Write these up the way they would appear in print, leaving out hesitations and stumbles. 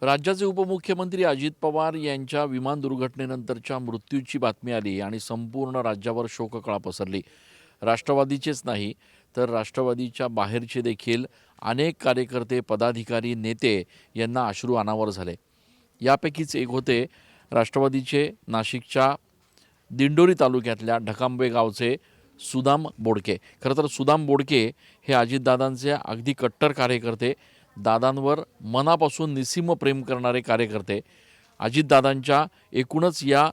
राज्याचे उपमुख्यमंत्री अजित पवार यांच्या विमान दुर्घटनेनंतरच्या मृत्यूची बातमी आली आणि संपूर्ण राज्यावर शोककळा पसरली. राष्ट्रवादीचेच नाही तर राष्ट्रवादीच्या बाहेरचे देखील अनेक कार्यकर्ते, पदाधिकारी, नेते यांना अश्रू अनावर झाले. यापैकीच एक होते राष्ट्रवादीचे नाशिकच्या दिंडोरी तालुक्यातल्या ढकांबे गावचे सुदाम बोडके. खरं तर सुदाम बोडके हे अजितदादांचे अगदी कट्टर कार्यकर्ते, दादांवर मनापासून निस्सीम प्रेम करणारे कार्यकर्ते. अजितदादांच्या एकूणच या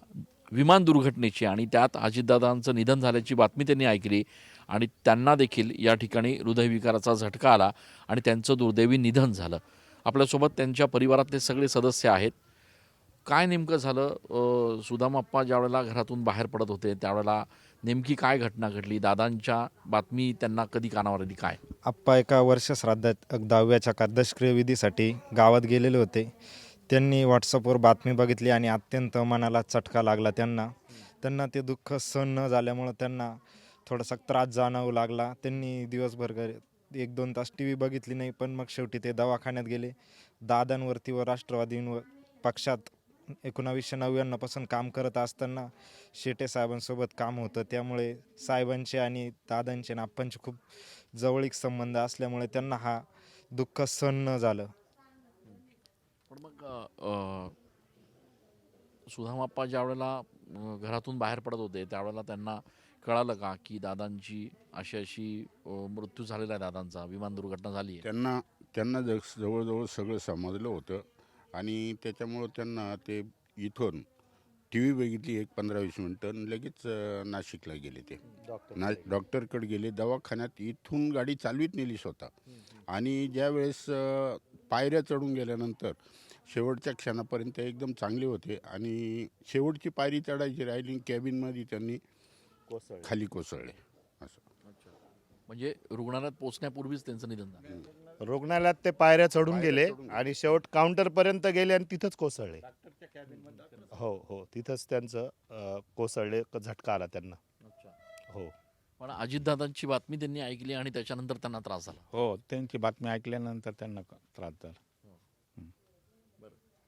विमान दुर्घटनेची आणि त्यात अजितदादांचं निधन झाल्याची बातमी त्यांनी ऐकली आणि त्यांना देखील या ठिकाणी हृदयविकाराचा झटका आला आणि त्यांचं दुर्दैवी निधन झालं. आपल्यासोबत त्यांच्या परिवारातले सगळे सदस्य आहेत. काय नेमकं झालं? सुदामाप्पा ज्यावेळेला घरातून बाहेर पडत होते त्यावेळेला नेमकी काय घटना घडली? दादांच्या बातमी त्यांना कधी कानावर आली? काय आप्पा एका वर्षश्राद्धात 10व्याच्या कार्दशक्रिय विधीसाठी गावात गेलेले होते. त्यांनी व्हॉट्सअपवर बातमी बघितली आणि अत्यंत मनाला चटका लागला. त्यांना ते दुःख सहन न झाल्यामुळं त्यांना थोडासा त्रास जाणवू लागला. त्यांनी दिवसभर 1-2 तास टी व्ही बघितली नाही, पण मग शेवटी ते दवाखान्यात गेले. दादांवरती व राष्ट्रवादीवर पक्षात 1999 पासून काम करत असताना शेटे साहेबांसोबत काम होतं. त्यामुळे साहेबांचे आणि दादांचे आणि आप्पांचे खूप जवळीक संबंध असल्यामुळे त्यांना हा दुःख सहन न झालं. पण मग सुदामाप्पा ज्यावेळेला घरातून बाहेर पडत होते त्यावेळेला त्यांना कळालं का की दादांची अशी मृत्यू झालेला आहे, दादांचा विमान दुर्घटना झाली आहे? त्यांना त्यांना जवळजवळ सगळं समजलं होतं आणि त्याच्यामुळं त्यांना ते इथून टी व्ही बघितली 15-20 मिनटं आणि लगेच नाशिकला गेले. ते डॉक्टरकडे गेले. दवाखान्यात इथून गाडी चालवीत नेली स्वतः. आणि ज्यावेळेस पायऱ्या चढून गेल्यानंतर शेवटच्या क्षणापर्यंत एकदम चांगले होते आणि शेवटची पायरी चढायची राहिली, कॅबिनमध्ये त्यांनी खाली कोसळले. असं म्हणजे रुग्णालयात पोहोचण्यापूर्वीच त्यांचं निधन झालं. रुग्णालयात ते पायऱ्या चढून गेले आणि शेवट काउंटरपर्यंत गेले आणि तिथंच कोसळले. हो तिथंच त्यांचं कोसळले, झटका आला त्यांना. हो पण अजितदादांची बातमी त्यांनी ऐकली आणि त्याच्यानंतर त्यांना त्रास झाला. हो, त्यांची बातमी ऐकल्यानंतर त्यांना त्रास झाला.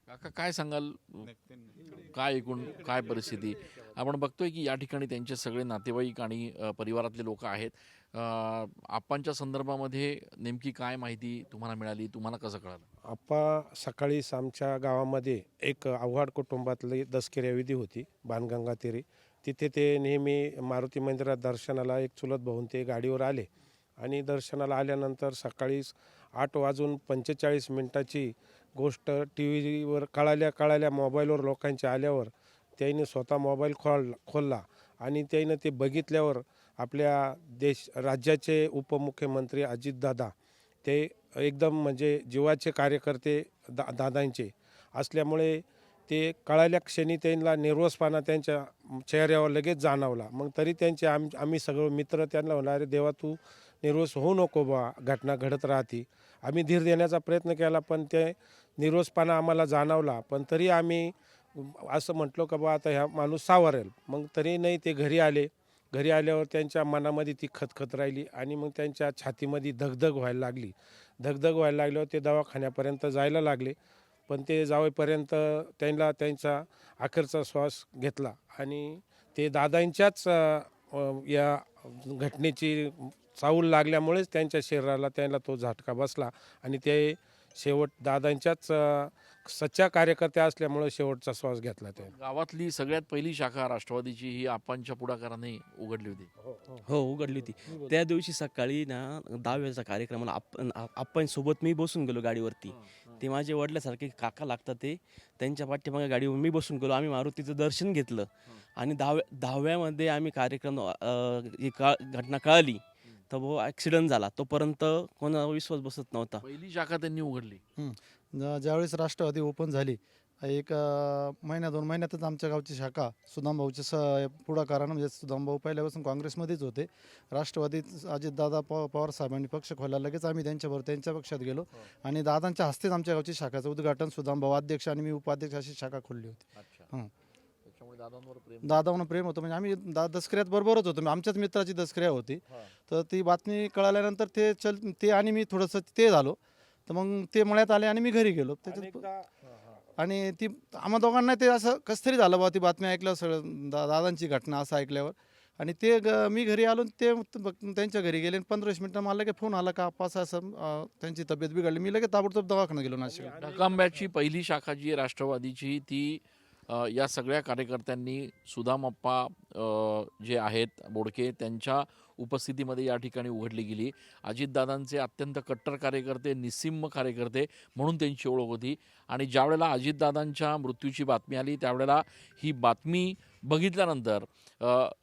काका काय सांगाल? काय एकूण काय परिस्थिती? आपण बघतोय की या ठिकाणी त्यांचे सगळे नातेवाईक आणि परिवारातले लोक आहेत. आप्पांच्या संदर्भामध्ये नेमकी काय माहिती तुम्हाला मिळाली? तुम्हाला कसं कळालं? आप्पा सकाळीच आमच्या गावामध्ये एक आव्हाड कुटुंबातली दसकिऱ्या विधी होती बाणगंगा तीरी. तिथे ते नेहमी मारुती मंदिरात दर्शनाला एक चुलत भाऊन ते गाडीवर आले आणि दर्शनाला आल्यानंतर सकाळी 8:45 गोष्ट टी व्हीवर कळाल्या मोबाईलवर लोकांच्या आल्यावर त्यांनी स्वतः मोबाईल खोलला आणि त्यानं ते बघितल्यावर आपल्या राज्याचे उपमुख्यमंत्री अजितदादा ते एकदम म्हणजे जीवाचे कार्यकर्ते दादांचे असल्यामुळे ते कळाल्या क्षणी त्यांना निर्वसपणा त्यांच्या चेहऱ्यावर लगेच जाणवला. मग तरी त्यांचे आम्ही सगळे मित्र त्यांना म्हणणार, अरे देवा तू निर्वस होऊ नको बा, घटना घडत राहते. आम्ही धीर देण्याचा प्रयत्न केला पण ते निर्वसपणा आम्हाला जाणवला. पण तरी आम्ही असं म्हटलो का बा आता ह्या माणूस सावरेल. मग तरी नाही, ते घरी आले. घरी आल्यावर त्यांच्या मनामध्ये ती खतखत राहिली आणि मग त्यांच्या छातीमध्ये धगधग व्हायला लागल्यावर ते दवाखान्यापर्यंत जायला लागले. पण ते जावेपर्यंत त्यांना त्यांचा अखेरचा श्वास घेतला आणि ते दादांच्याच या घटनेची चाहूल लागल्यामुळेच त्यांच्या शरीराला त्यांना तो झटका बसला आणि ते शेवट दादांच्याच सच्चा कार्यकर्ते असल्यामुळे शेवटचा श्वास घेतला. ते गावातली सगळ्यात पहिली शाखा राष्ट्रवादीची ही आप्पांच्या पुढाकाराने उघडली होती. हो उघडली होती. त्या दिवशी सकाळी ना 10व्याच्या कार्यक्रमाला आप्पांसोबत मी बसून गेलो गाडीवरती. ते माझे वडिलासारखे काका लागतात. ते त्यांच्या पाठीमागे गाडीवर मी बसून गेलो. आम्ही मारुतीचं दर्शन घेतलं आणि 10व्यामध्ये आम्ही कार्यक्रम घटना कळाली तर भाऊ ॲक्सिडेंट झाला. तोपर्यंत कोणाला विश्वास बसत नव्हता. पहिली शाखा त्यांनी उघडली. ज्यावेळेस राष्ट्रवादी ओपन झाली, एक महिना 2 महिन्यातच आमच्या गावची शाखा सुदामभाऊच्या पुढाकारानं, म्हणजे सुदामभाऊ पहिल्यापासून काँग्रेसमध्येच होते. राष्ट्रवादीत अजितदादा पवार साहेबांनी पक्ष खोला, लगेच आम्ही त्यांच्याबरोबर त्यांच्या पक्षात गेलो आणि दादांच्या हस्तेच आमच्या गावची शाखाचं उद्घाटन, सुदामभाऊ अध्यक्ष आणि मी उपाध्यक्ष अशी शाखा खोलली होती. दादावर प्रेम होतं. म्हणजे आम्ही दसक्रियात बरोबरच होतो. आमच्याच मित्राची दसक्रिया होती. तर ती बातमी कळाल्यानंतर ते आणि मी थोडंसं ते झालो. तर मग ते मळ्यात आले आणि मी घरी गेलो त्याच्यात आणि ती आम्हा दोघांना ते असं कसं तरी झालं बा ती बातमी ऐकल्यावर सगळं दादांची घटना असं ऐकल्यावर आणि ते मी घरी आलो आणि ते त्यांच्या घरी गेले 15-20 मिनिटं मला लगेच फोन आला का असं असं त्यांची तब्येत बिघडली. मी लगेच ताबडतोब दवाखान्यात गेलो नाशिक. ढकांब्याची पहिली शाखा जी आहे राष्ट्रवादीची ती या सगळ्या कार्यकर्त्यांनी सुदामप्पा जे आहेत बोडके त्यांच्या उपस्थितीमध्ये या ठिकाणी उघडली गेली. अजितदादांचे अत्यंत कट्टर कार्यकर्ते, निस्सिम कार्यकर्ते म्हणून त्यांची ओळख होती. आणि ज्यावेळेला अजितदादांच्या मृत्यूची बातमी आली त्यावेळेला ही बातमी बघितल्यानंतर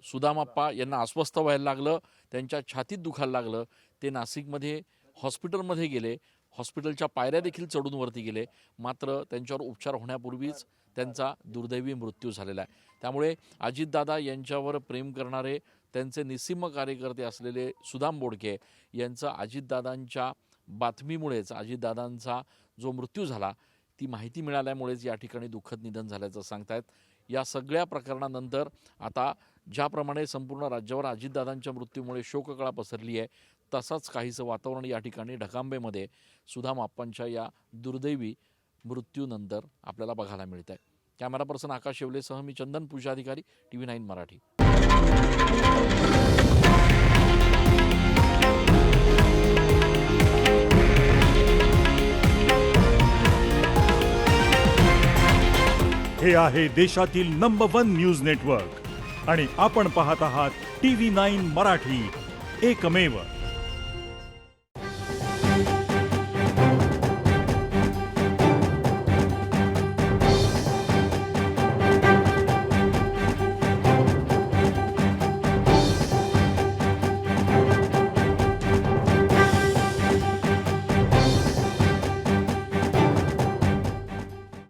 सुदामप्पा यांना अस्वस्थ व्हायला लागलं, त्यांच्या छातीत दुखायला लागलं. ते नाशिकमध्ये हॉस्पिटलमध्ये गेले, हॉस्पिटलच्या पायऱ्या देखील चढून वरती गेले, मात्र त्यांच्यावर उपचार होण्यापूर्वीच त्यांचा दुर्दैवी मृत्यू झालेला आहे. त्यामुळे अजितदादा यांच्यावर प्रेम करणारे त्यांचे निस्सिम कार्यकर्ते असलेले सुदाम बोडके यांचं अजितदादांच्या बातमीमुळेच अजितदादांचा जो मृत्यू झाला ती माहिती मिळाल्यामुळेच या ठिकाणी दुःखद निधन झाल्याचं सांगतायत. या सगळ्या प्रकरणानंतर आता ज्याप्रमाणे संपूर्ण राज्यावर अजितदादांच्या मृत्यूमुळे शोककळा पसरली आहे तसंच काहीसं वातावरण या ठिकाणी ढकांबेमध्ये सुदामप्पांच्या या दुर्दैवी मृत्यूनंतर आपल्याला बघायला मिळत आहे. कॅमेरा पर्सन आकाश शेवलेसह मी चंदन पूजाधिकारी, TV9 मराठी. हे आहे देशातील नंबर 1 न्यूज नेटवर्क आणि आपण पाहत आहात TV9 मराठी, एकमेव.